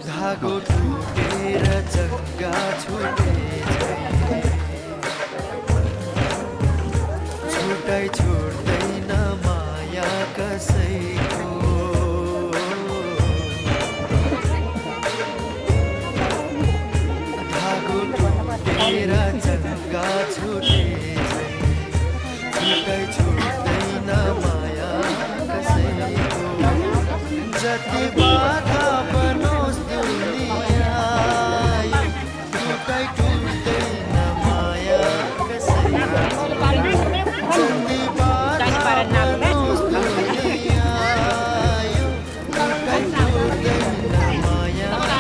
धागो टुटेर जग्गा छुटे छुटाइ छोड्दैन माया कसैको धागो टुटेर जग्गा छुटे छुटाइ छोड्दैन माया कसैको जति बाधा बनोस् दुनिया छुटाइ टुट्दैन माया कसैको जति बाधा बनोस् दुनिया छुटाइ टुट्दैन माया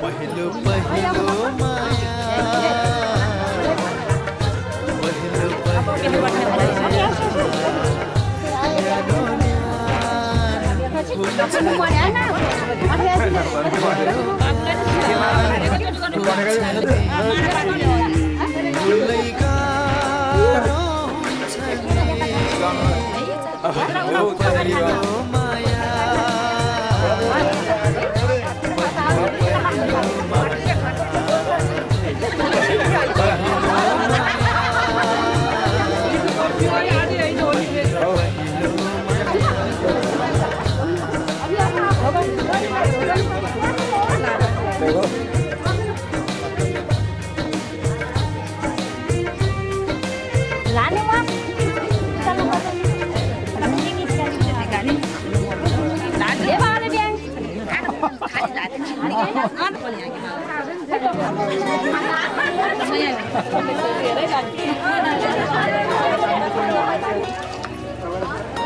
पहिलो पहिलो माया पहिलो पहिलो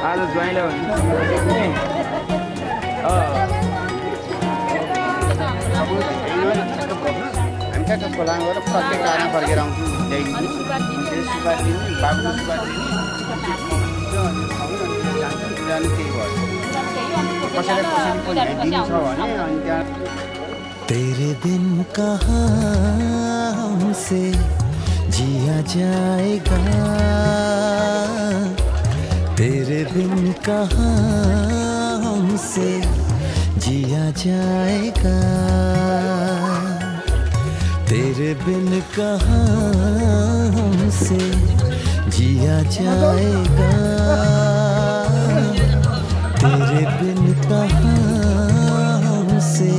आज ज्वाइँले हामी ठ्याक्क खोलाङ गएर प्रत्येक आएर फर्केर आउँछौँ ल्याइदिन्छु सुपारी दिनु बाबुको सुपारी दिनु जानु त्यही भयो कसैलाई कसैले दिनु छ भने अनि त्यहाँ तेरे बिन कहाँ हमसे जिया जाएगा तेरे बिन कहाँ हमसे जिया जाएगा तेरे बिन कहाँ हमसे जिया जाएगा तेरे बिन कहाँ हमसे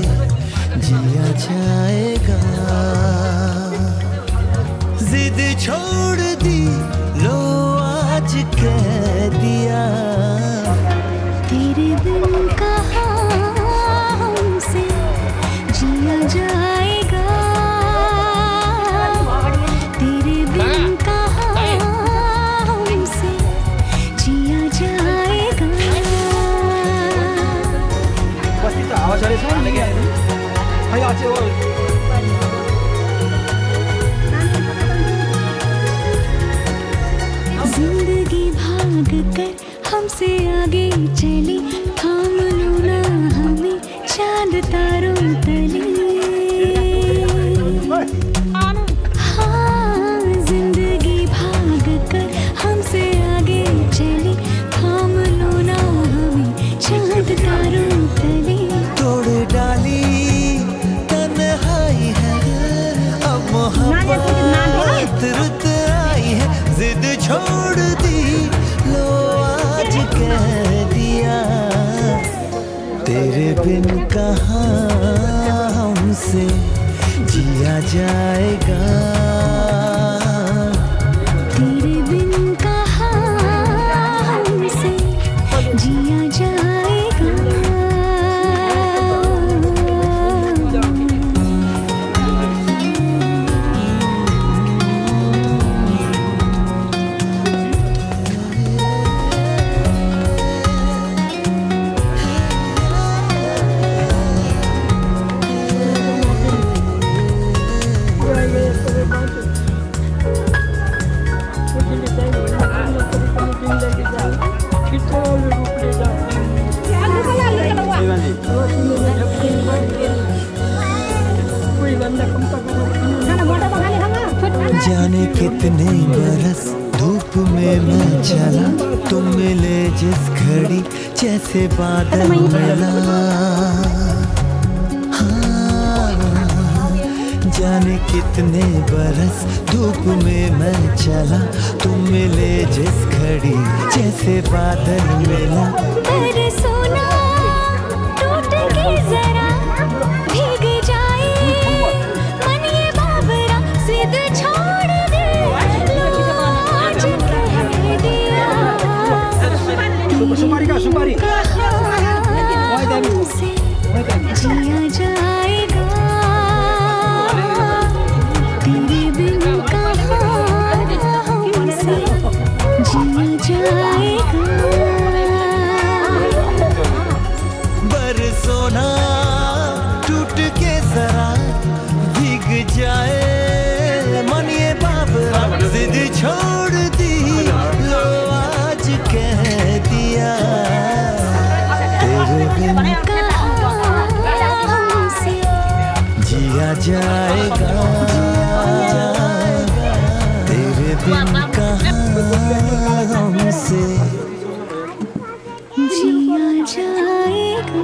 जिया जाएगा जिद छोड़ दी लो आज कह दिया तेरे बिन कहाँ हमसे जिया जाएगा जिंदगी भाग कर हमसे आगे चली, थाम लो ना हमें चांद तारों तले। हाँ, जिंदगी भाग कर हमसे आगे चली, थाम लो ना हमें चांद तारों तले। तोड़ डाली तन्हाई है, अब मोहब्बत रुत आई है, जिद छोड़ दी लो आज कह दिया, तेरे बिन कहाँ हमसे जिया जाएगा, तेरे बिन कहाँ हमसे जिया जाएगा। जाने कितने बरस धूप में मैं चला, तुम मिले जिस घड़ी जैसे बादल मिला। हाँ, जाने कितने बरस धूप में मैं चला, तुम मिले जिस घड़ी जैसे बादल मिला। अरे सोना टूट के जरा भीग जाए मन ये बाबरा, जिद छोड़ दे आज कह दिया, सुपारी हमसे जिया जाएगा, तेरे बिन कहाँ हमसे जिया जाएगा। बरसोना टूट के जरा भीग जाए मन ये बाबरा, जिद छोड़ दी लो आज कह दिया, तेरे बिन हमसे जिया जाएगा, तेरे बिन कहाँ हमसे जिया जाएगा।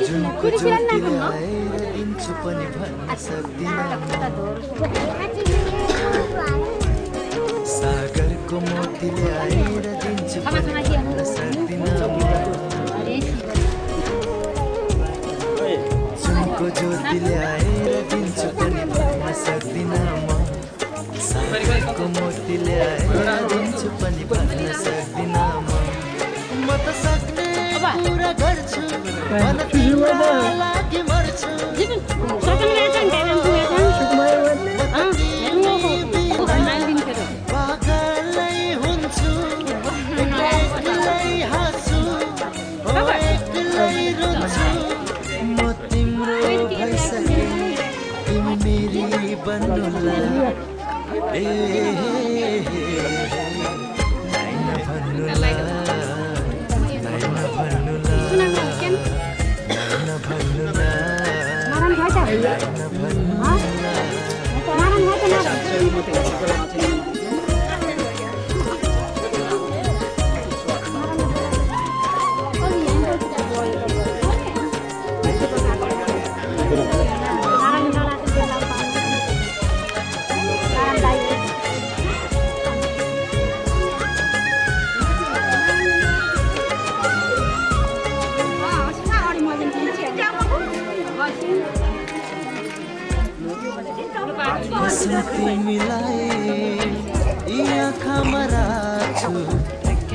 जुनको ज्योति ल्याएर दिन्छु पनि भन्न सक्दिनँ, सागरको मोती ल्याएर दिन्छु पनि भन्न सक्दिनँ, जुनको ज्योति ल्याएर दिन्छु पनि भन्न सक्दिनँ, सागरको मोती ल्याएर दिन्छु पनि भन्न सक्दिनँ, म त सक्ने कुरा गर्छु मन तिम्रो लागि मर्छु, पागलै हुन्छु एक्लै हाँस्छु एक्लै रुन्छु, म तिम्रो भइसके तिमी मेरी बन्नुला, ए नाइन भन्नुला, नाइन भन्नुला, नाइन भन्नुला, तिमीलाई आँखामा राख्छु,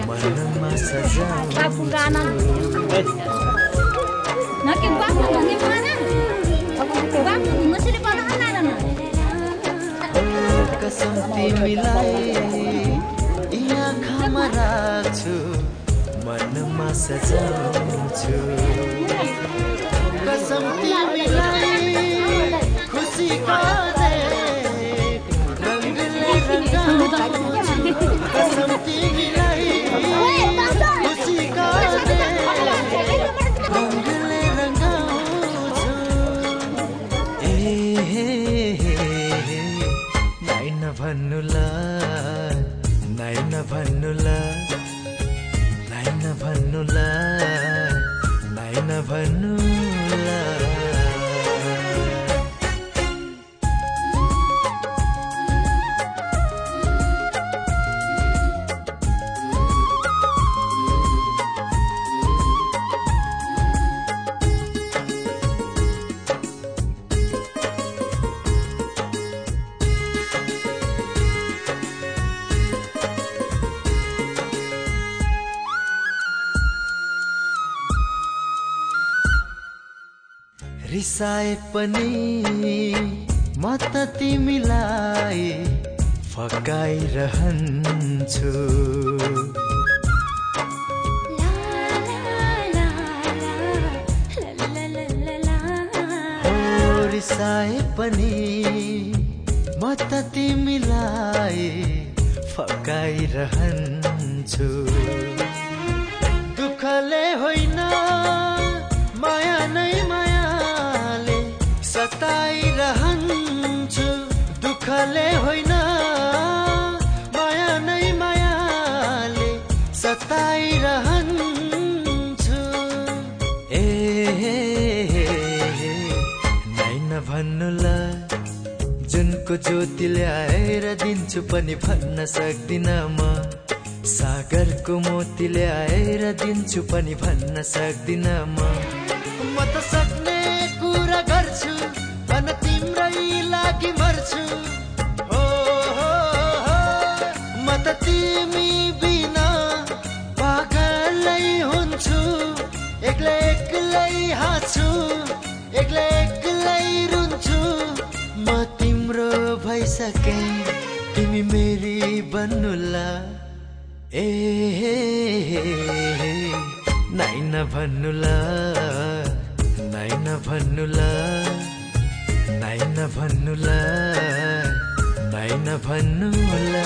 मन मनमा सजाउँछु कसम तिमीलाई यी आँखामा राख्छु मनमा सजाउँछु कसम तिमीलाई खुसीको रंगले रंगाउँछु कसम तिमीलाई खुसीको रंगले रंगाउँछु भन्नुला नाइ नभन्नुला नाइ नभन्नुला नाइ नभन्नुला रिसाए पनि म त तिमीलाई फकाइरहन्छु रिसाए पनि म त तिमीलाई फकाइरहन्छु दुःखले होइन माया नै सताइरहन्छु दुःखले होइन माया नै मायाले सताइरहन्छु नाइ नभन्नुला जुनको ज्योति ल्याएर दिन्छु पनि भन्न सक्दिनँ म सागरको मोती ल्याएर दिन्छु पनि भन्न सक्दिनँ म त सक्ने कुरा गर्छु भन तिम्रै लागि मर्छु हो म त तिमी बिना पागलै हुन्छु एक्लै एक्लै हाँस्छु एक्लै एक्लै रुन्छु म तिम्रो भइसके तिमी मेरी बन्नुला नाइ नभन्नुला नाइ नभन्नुला नाइ नभन्नुला नाइ नभन्नुला